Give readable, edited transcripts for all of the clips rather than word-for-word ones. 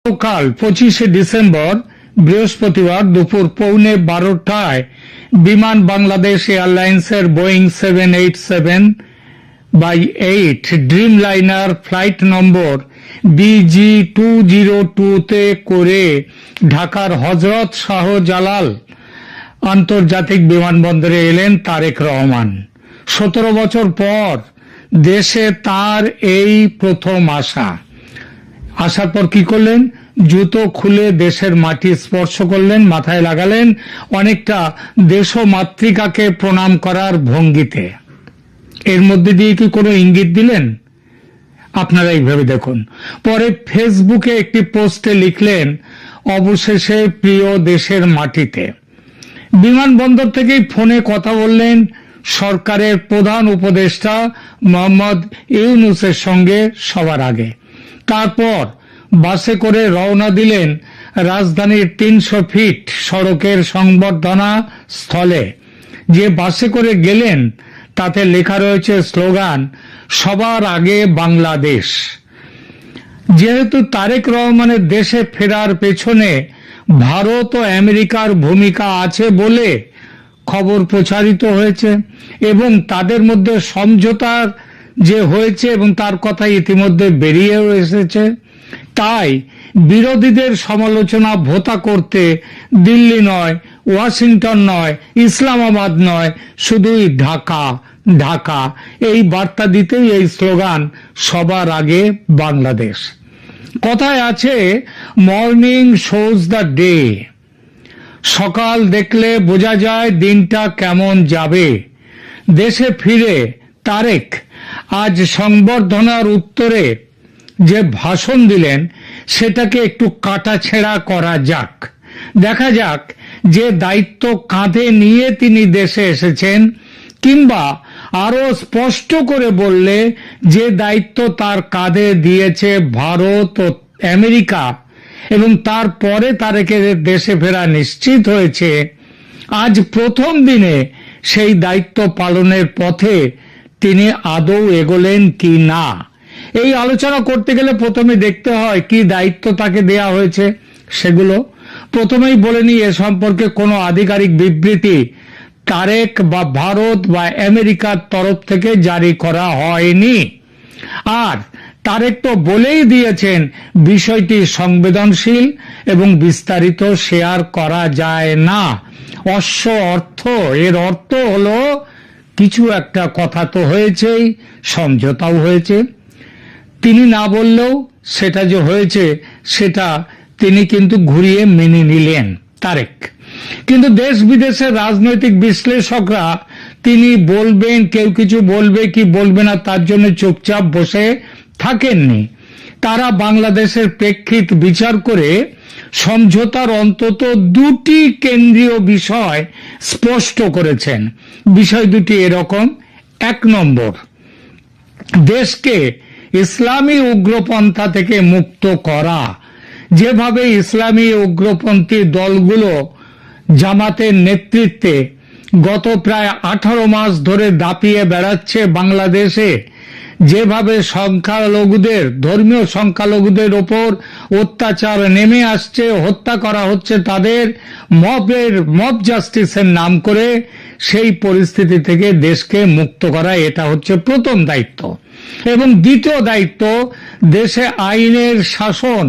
গতকাল 25শে ডিসেম্বর বৃহস্পতিবার দুপুর 12:15টায় বিমান বাংলাদেশ এয়ারলাইন্সের বোয়িং 787-8 ড্রিমলাইনার ফ্লাইট নম্বর BG202 করে ঢাকার হযরত শাহজালাল আন্তর্জাতিক বিমানবন্দরে এলেন তারেক রহমান। 17 বছর পর দেশে তার এই প্রথম আসার পর কি করলেন? জুতো খুলে দেশের মাটি স্পর্শ করলেন, মাথায় লাগালেন, অনেকটা দেশমাতৃকাকে প্রণাম করার ভঙ্গিতে। এর মধ্যে দিয়ে কি কোনো ইঙ্গিত দিলেন? আপনারা এইভাবে দেখুন। পরে ফেসবুকে একটি পোস্টে লিখলেন, অবশেষে প্রিয় দেশের মাটিতে। বিমানবন্দর থেকেই ফোনে কথা বললেন সরকারের প্রধান উপদেষ্টা মোহাম্মদ ইউনূসের সঙ্গে সবার আগে। তারপর বাসে করে রওনা দিলেন রাজধানীর 300 ফিট সড়কের সংবর্ধনা স্থলে। যে বাসে করে গেলেন তাতে লেখা রয়েছে স্লোগান, সবার আগে বাংলাদেশ। যেহেতু তারেক রহমানের দেশে ফেরার পেছনে ভারত ও আমেরিকার ভূমিকা আছে বলে খবর প্রচারিত হয়েছে এবং তাদের মধ্যে সমঝোতার যে হয়েছে এবং তার কথা ইতিমধ্যে বেরিয়েও এসেছে, তাই বিরোধীদের সমালোচনা ভোতা করতে দিল্লি নয়, ওয়াশিংটন নয়, ইসলামাবাদ নয়, শুধুই ঢাকা ঢাকা এই বার্তা দিতেই এই স্লোগান, সবার আগে বাংলাদেশ। কথায় আছে, মর্নিং শোজ দ্য ডে। সকাল দেখলে বোঝা যায় দিনটা কেমন যাবে। দেশে ফিরে তারেক আজ সংবর্ধনার উত্তরে যে ভাষণ দিলেন সেটাকে একটু কাটাছেঁড়া করা যাক। দেখা যাক যে দায়িত্ব কাঁধে নিয়ে তিনি দেশে এসেছেন, কিংবা আরো স্পষ্ট করে বললে যে দায়িত্ব তার কাঁধে দিয়েছে ভারত ও আমেরিকা এবং তারপরে তারেকের দেশে ফেরা নিশ্চিত হয়েছে, আজ প্রথম দিনে সেই দায়িত্ব পালনের পথে তিনি আদৌ এগোলেন কি না। এই আলোচনা করতে গেলে প্রথমে দেখতে হয় কি দায়িত্ব তাকে দেয়া হয়েছে সেগুলো। প্রথমেই বলে নি, এ সম্পর্কে কোনো আধিকারিক বিবৃতি তারেক বা ভারত বা আমেরিকার তরফ থেকে জারি করা হয়নি। আর তারেক তো বলেই দিয়েছেন বিষয়টি সংবেদনশীল এবং বিস্তারিত শেয়ার করা যায় না। অশ্ব অর্থ, এর অর্থ হলো কিছু একটা কথা তো হয়েছেই, সমঝোতাও হয়েছে। তিনি না বললেও সেটা যে হয়েছে সেটা তিনি কিন্তু ঘুরিয়ে মেনে নিলেন তারেক। কিন্তু দেশ বিদেশের রাজনৈতিক বিশ্লেষকরা তিনি বলবেন, কেউ কিছু বলবে কি বলবে না তার জন্য চুপচাপ বসে থাকেননি। তারা বাংলাদেশের প্রেক্ষিত বিচার করে সমঝোতার অন্তত দুটি কেন্দ্রীয় বিষয় স্পষ্ট করেছেন। বিষয় দুটি এরকম: 1 নম্বর, দেশকে ইসলামী উগ্রপন্থা থেকে মুক্ত করা। যেভাবে ইসলামী উগ্রপন্থী দলগুলো জামাতের নেতৃত্বে গত প্রায় 18 মাস ধরে দাপিয়ে বেড়াচ্ছে বাংলাদেশে, যেভাবে সংখ্যালঘুদের, ধর্মীয় সংখ্যালঘুদের ওপর অত্যাচার নেমে আসছে, হত্যা করা হচ্ছে তাদের, মব জাস্টিসের নাম করে, সেই পরিস্থিতি থেকে দেশকে মুক্ত করা, এটা হচ্ছে প্রথম দায়িত্ব। এবং দ্বিতীয় দায়িত্ব, দেশে আইনের শাসন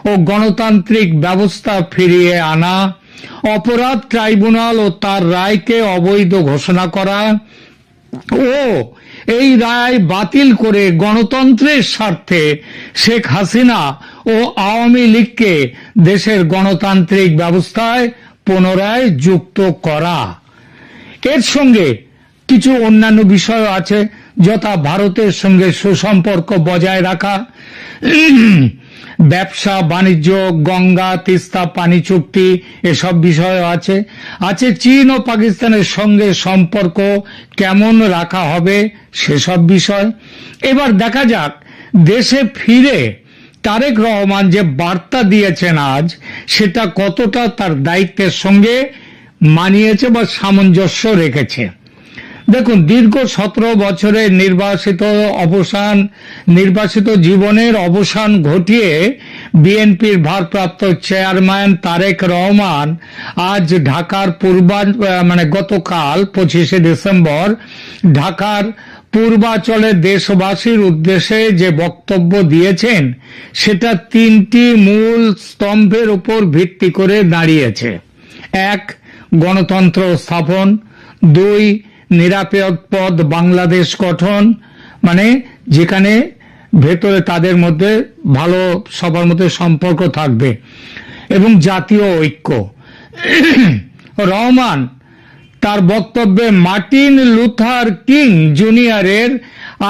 ও গণতান্ত্রিক ব্যবস্থা ফিরিয়ে আনা, অপরাধ ট্রাইব্যুনাল ও তার রায়কে অবৈধ ঘোষণা করা ও এই রায় বাতিল করে গণতন্ত্রের স্বার্থে শেখ হাসিনা ও আওয়ামী লীগকে দেশের গণতান্ত্রিক ব্যবস্থায় পুনরায় যুক্ত করা। এর সঙ্গে কিছু অন্যান্য বিষয় আছে, যথা ভারতের সঙ্গে সুসম্পর্ক বজায় রাখা, ব্যবসা বাণিজ্য, গঙ্গা তিস্তা পানি চুক্তি, এসব বিষয় আছে। চীন ও পাকিস্তানের সঙ্গে সম্পর্ক কেমন রাখা হবে সেসব বিষয়। এবার দেখা যাক দেশে ফিরে তারেক রহমান যে বার্তা দিয়েছেন আজ, সেটা কতটা তার দায়িত্বের সঙ্গে মানিয়েছে বা সামঞ্জস্য রেখেছে। দেখুন, দীর্ঘ 17 বছরের নির্বাসিত জীবনের অবসান ঘটিয়ে বিএনপির ভারপ্রাপ্ত চেয়ারম্যান তারেক রহমান আজ ঢাকার গতকাল 25শে ডিসেম্বর ঢাকার পূর্বাঞ্চলে দেশবাসীর উদ্দেশ্যে যে বক্তব্য দিয়েছেন সেটা 3টি মূল স্তম্ভের উপর ভিত্তি করে দাঁড়িয়েছে। 1, গণতন্ত্র স্থাপন। 2, নিরাপদ বাংলাদেশ গঠন, মানে যেখানে ভেতরে তাদের মধ্যে ভালো সবার মধ্যে সম্পর্ক থাকবে, এবং জাতীয় ঐক্য। রহমান তার বক্তব্যে মার্টিন লুথার কিং জুনিয়রের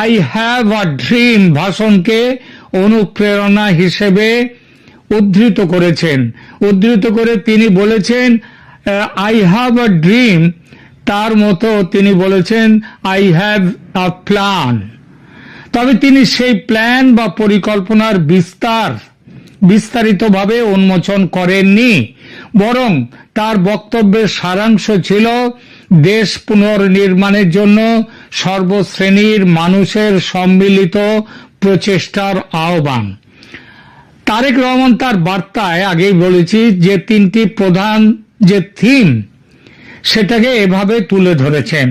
আই হ্যাভ আ ড্রিম ভাষণকে অনুপ্রেরণা হিসেবে উদ্ধৃত করে তিনি বলেছেন আই হ্যাভ আ ড্রিম, তার মতো তিনি বলেছেন আই হ্যাভ আ প্ল্যান। তবে তিনি সেই প্ল্যান বা পরিকল্পনার বিস্তারিতভাবে উন্মোচন করেননি, বরং তার বক্তব্যের সারাংশ ছিল দেশ পুনর্নির্মাণের জন্য সর্বশ্রেণীর মানুষের সম্মিলিত প্রচেষ্টার আহ্বান। তারেক রহমান তার বার্তায়, আগেই বলেছি, যে 3টি প্রধান যে থিম সেটাকে এভাবে তুলে ধরেছেন।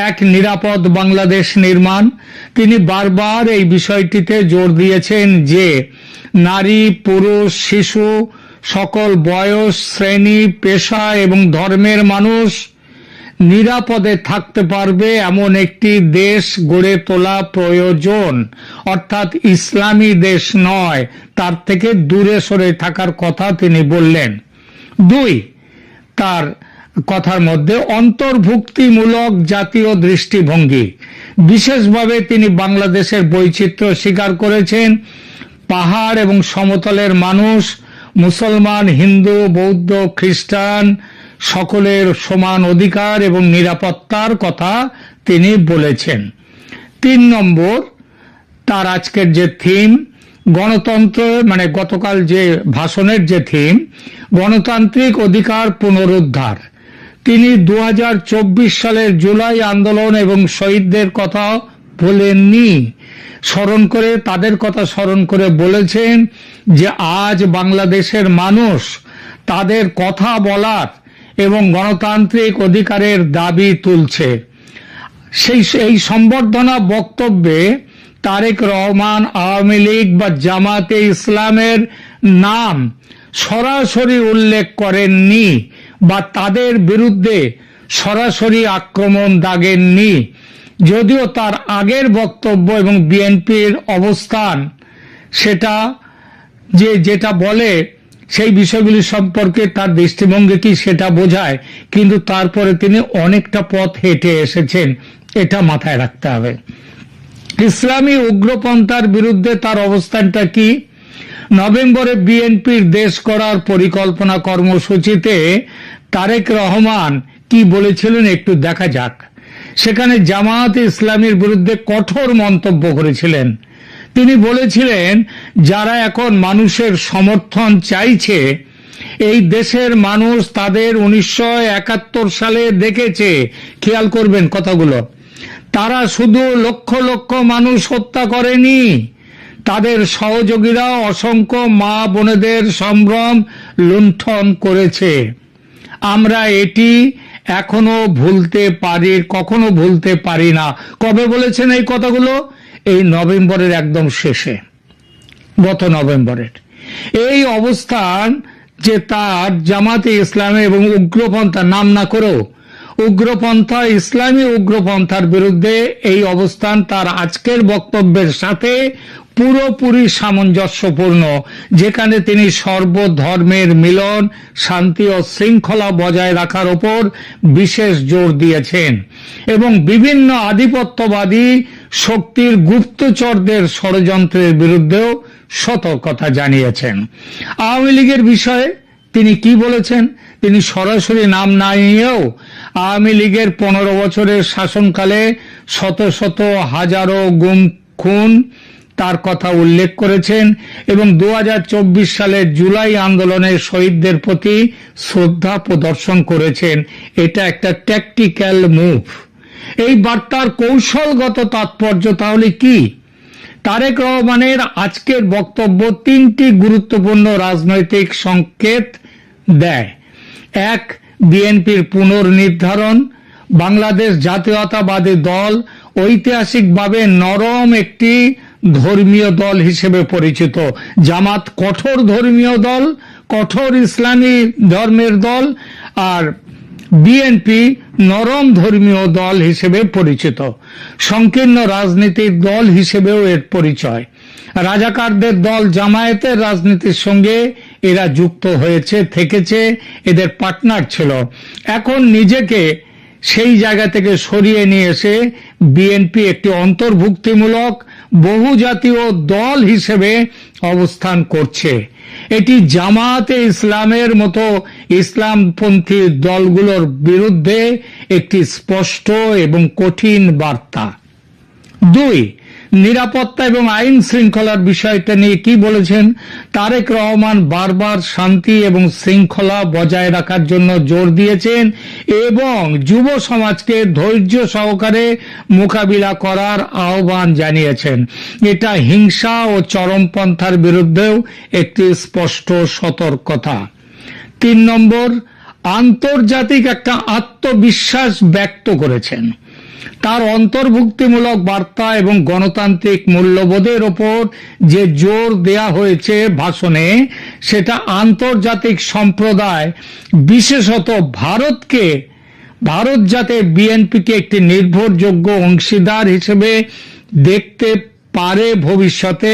1, নিরাপদ বাংলাদেশ নির্মাণ। তিনি বারবার এই বিষয়টিতে জোর দিয়েছেন যে নারী, পুরুষ, শিশু, সকল বয়স, শ্রেণী, পেশা এবং ধর্মের মানুষ নিরাপদে থাকতে পারবে এমন একটি দেশ গড়ে তোলা প্রয়োজন। অর্থাৎ ইসলামী দেশ নয়, তার থেকে দূরে সরে থাকার কথা তিনি বললেন। 2, তার কথার মধ্যে অন্তর্ভুক্তিমূলক জাতীয় দৃষ্টিভঙ্গি। বিশেষভাবে তিনি বাংলাদেশের বৈচিত্র্য স্বীকার করেছেন। পাহাড় এবং সমতলের মানুষ, মুসলমান, হিন্দু, বৌদ্ধ, খ্রিস্টান সকলের সমান অধিকার এবং নিরাপত্তার কথা তিনি বলেছেন। 3 নম্বর তার আজকের যে থিম, গণতন্ত্র, গতকাল যে ভাষণের যে থিম, গণতান্ত্রিক অধিকার পুনরুদ্ধার। তিনি 2024 সালের জুলাই আন্দোলন এবং শহীদদের কথা বলেননি, তাদের কথা স্মরণ করে বলেছেন যে আজ বাংলাদেশের মানুষ তাদের কথা বলার এবং গণতান্ত্রিক অধিকারের দাবি তুলছে। এই সম্বর্ধনা বক্তব্যে তারেক রহমান আওয়ামী লীগ বা জামাতে ইসলামের নাম সরাসরি উল্লেখ করেননি বা তাদের বিরুদ্ধে সরাসরি আক্রমণ দাগেননি, যদিও তার আগের বক্তব্য এবং বিএনপির অবস্থান সেটা যেটা বলে সেই বিষয়গুলি সম্পর্কে তার দৃষ্টিভঙ্গি কি সেটা বোঝায়, কিন্তু তারপরে তিনি অনেকটা পথ হেঁটে এসেছেন, এটা মাথায় রাখতে হবে। ইসলামী উগ্রপন্থার বিরুদ্ধে তার অবস্থানটা কি? নভেম্বরে বিএনপির দেশ করার পরিকল্পনা কর্মসূচিতে তারেক রহমান কি বলেছিলেন একটু দেখা যাক। সেখানে জামায়াতে ইসলামীর বিরুদ্ধে কঠোর মন্তব্য করেছিলেন। তিনি বলেছিলেন, যারা এখন মানুষের সমর্থন চাইছে, এই দেশের মানুষ তাদের 1971 সালে দেখেছে। খেয়াল করবেন কথাগুলো। তারা শুধু লক্ষ লক্ষ মানুষ হত্যা করেনি, তাদের সহযোগীরা অসংখ্য মা বোনেদের সম্ভ্রম লুণ্ঠন করেছে। আমরা এটি কখনো ভুলতে পারি না। কবে বলেছেন এই কথাগুলো? এই নভেম্বরের একদম শেষে, গত নভেম্বরের। এই অবস্থান যে তার জামাতে ইসলামী এবং উগ্রপন্থা, নাম না করেও উগ্রপন্থা, ইসলামী উগ্রপন্থার বিরুদ্ধে এই অবস্থান তার আজকের বক্তব্যের সাথে পুরোপুরি সামঞ্জস্যপূর্ণ, যেখানে তিনি সর্বধর্মের মিলন, শান্তি ও শৃঙ্খলা বজায় রাখার উপর বিশেষ জোর দিয়েছেন এবং বিভিন্ন আধিপত্যবাদী শক্তির গুপ্তচরদের ষড়যন্ত্রের বিরুদ্ধেও সতর্কতা জানিয়েছেন। আওয়ামী লীগের বিষয়ে তিনি কি বলেছেন? তিনি সরাসরি নাম না নিয়েও আওয়ামী লীগের 15 বছরের শাসনকালে শত শত হাজারো গুম খুন তার কথা উল্লেখ করেছেন এবং 2024 সালের জুলাই আন্দোলনের শহীদদের প্রতি শ্রদ্ধা প্রদর্শন করেছেন। এটা একটা ট্যাকটিক্যাল মুভ। এই বার্তার কৌশলগত তাৎপর্য তাহলে কি? তারেক রহমানের আজকের বক্তব্য তিনটি গুরুত্বপূর্ণ রাজনৈতিক সংকেত দেয়। এক, বিএনপির পুনর্নির্ধারণ। বাংলাদেশ জাতীয়তাবাদী দল ঐতিহাসিকভাবে নরম একটি ধর্মীয় দল হিসেবে পরিচিত। জামাত কঠোর ধর্মীয় দল, কঠোর ইসলামী ধর্মের দল, আর বিএনপি নরম ধর্মীয় দল হিসেবে পরিচিত। সংকীর্ণ রাজনীতির দল হিসেবেও এর পরিচয়। রাজাকারদের দল জামায়াতের রাজনীতির সঙ্গে এরা যুক্ত হয়েছে, থেকেছে, এদের পার্টনার ছিল। এখন নিজেকে সেই জায়গা থেকে সরিয়ে নিয়ে এসে বিএনপি একটি অন্তর্ভুক্তিমূলক বহুজাতীয় দল হিসেবে অবস্থান করছে। এটি জামাতে ইসলামের মতো ইসলামপন্থী দলগুলোর বিরুদ্ধে একটি স্পষ্ট এবং কঠিন বার্তা। দুই, নিরাপত্তা এবং আইন শৃঙ্খলার বিষয়টা নিয়ে কি বলেছেন? তারেক রহমান বারবার শান্তি এবং শৃঙ্খলা বজায় রাখার জন্য জোর দিয়েছেন এবং যুব সমাজকে ধৈর্য সহকারে মোকাবিলা করার আহ্বান জানিয়েছেন। এটা হিংসা ও চরমপন্থার বিরুদ্ধেও একটি স্পষ্ট সতর্কতা। 3 নম্বর, আন্তর্জাতিক একটা আত্মবিশ্বাস ব্যক্ত করেছেন। তার অন্তর্ভুক্তিমূলক বার্তা এবং গণতান্ত্রিক মূল্যবোধের ওপর যে জোর দেয়া হয়েছে ভাষণে, সেটা আন্তর্জাতিক সম্প্রদায়, বিশেষত ভারত যাতে বিএনপিকে একটি নির্ভরযোগ্য অংশীদার হিসেবে দেখতে পারে ভবিষ্যতে,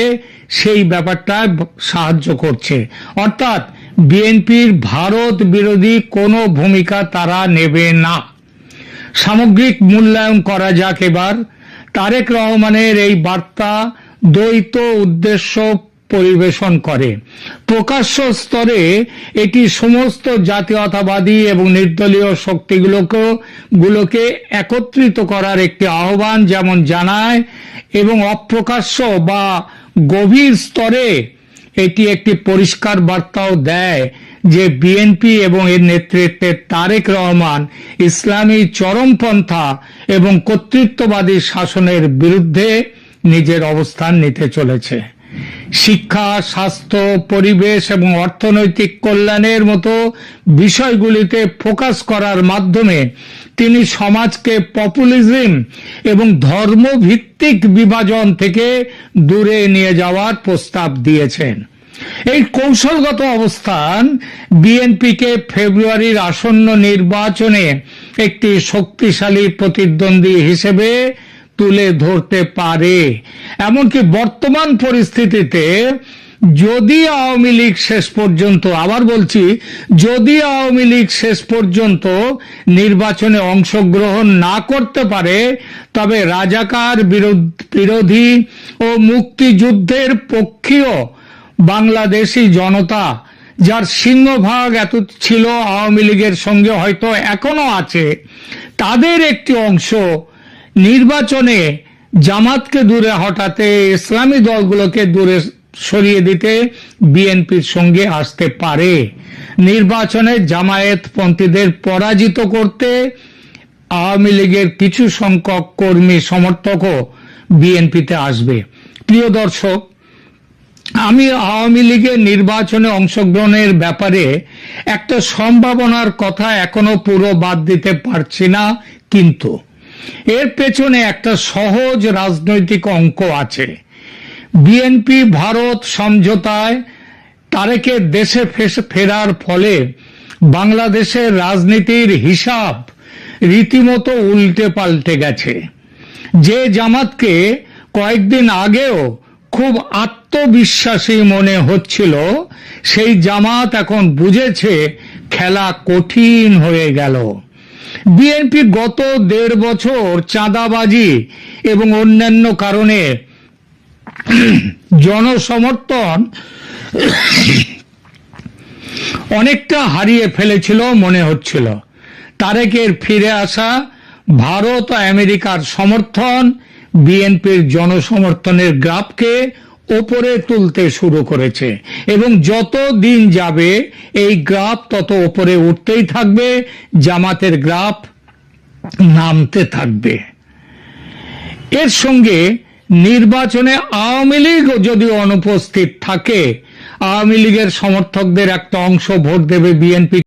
সেই ব্যাপারটা সাহায্য করছে। অর্থাৎ বিএনপির ভারত বিরোধী কোনো ভূমিকা তারা নেবে না। সামগ্রিক মূল্যায়ন করা যাক এবার। তারেক রহমানের এই বার্তা দ্বৈত উদ্দেশ্য পরিবেশন করে। প্রকাশ্য স্তরে এটি সমস্ত জাতীয়তাবাদী এবং নির্দলীয় শক্তিগুলোকে একত্রিত করার একটি আহ্বান যেমন জানায়, এবং অপ্রকাশ্য বা গভীর স্তরে এটি একটি পরিষ্কার বার্তাও দেয় যে বিএনপি এবং এর নেতৃত্বে তারেক রহমান ইসলামী চরমপন্থা এবং কর্তৃত্ববাদী শাসনের বিরুদ্ধে নিজের অবস্থান নিতে চলেছে। শিক্ষা, স্বাস্থ্য, পরিবেশ এবং অর্থনৈতিক কল্যাণের মতো বিষয়গুলিতে ফোকাস করার মাধ্যমে তিনি সমাজকে পপুলিজম এবং ধর্মভিত্তিক বিভাজন থেকে দূরে নিয়ে যাওয়ার প্রস্তাব দিয়েছেন। এই কৌশলগত অবস্থান বিএনপিকে ফেব্রুয়ারির আসন্ন নির্বাচনে একটি শক্তিশালী প্রতিদ্বন্দ্বী হিসেবে তুলে ধরতে পারে। এমনকি বর্তমান পরিস্থিতিতে যদি আওয়ামী লীগ শেষ পর্যন্ত, আবার বলছি, যদি আওয়ামী লীগ শেষ পর্যন্ত নির্বাচনে অংশগ্রহণ না করতে পারে, তবে রাজাকার বিরোধী ও মুক্তিযুদ্ধের পক্ষীয় বাংলাদেশি জনতা, যার সিংহভাগ এত ছিল আওয়ামী লীগের সঙ্গে, হয়তো এখনো আছে, তাদের একটি অংশ নির্বাচনে জামাতকে দূরে হটাতে, ইসলামী দলগুলোকে দূরে সরিয়ে দিতে বিএনপির সঙ্গে আসতে পারে। নির্বাচনে জামায়াতপন্থীদের পরাজিত করতে আওয়ামী লীগের কিছু সংখ্যক কর্মী সমর্থকও বিএনপিতে আসবে। প্রিয় দর্শক, আমি আওয়ামী লীগের নির্বাচনে অংশগ্রহণের ব্যাপারে একটা সম্ভাবনার কথা এখনো পুরো বাদ দিতে পারছি না, কিন্তু এর পেছনে একটা সহজ রাজনৈতিক অঙ্ক আছে। বিএনপি ভারত সমঝোতায় তারেকের দেশে ফেরার ফলে বাংলাদেশের রাজনীতির হিসাব রীতিমতো উল্টে পাল্টে গেছে। যে জামাতকে কয়েকদিন আগেও খুব আত্মবিশ্বাসী মনে হচ্ছিল, সেই জামাত এখন বুঝেছে খেলা কঠিন হয়ে গেল। বিএনপি গত 1.5 বছর চাঁদাবাজি এবং অন্যান্য কারণে জনসমর্থন অনেকটা হারিয়ে ফেলেছিল মনে হচ্ছিল। তারেকের ফিরে আসা, ভারত ও আমেরিকার সমর্থন বিএনপির জনসমর্থনের গ্রাফকে ওপরে তুলতে শুরু করেছে, এবং যত দিন যাবে এই গ্রাফ তত ওপরে উঠতেই থাকবে। জামাতের গ্রাফ নামতে থাকবে। এর সঙ্গে নির্বাচনে আওয়ামী লীগ যদি অনুপস্থিত থাকে, আওয়ামী লীগের সমর্থকদের একটা অংশ ভোট দেবে বিএনপি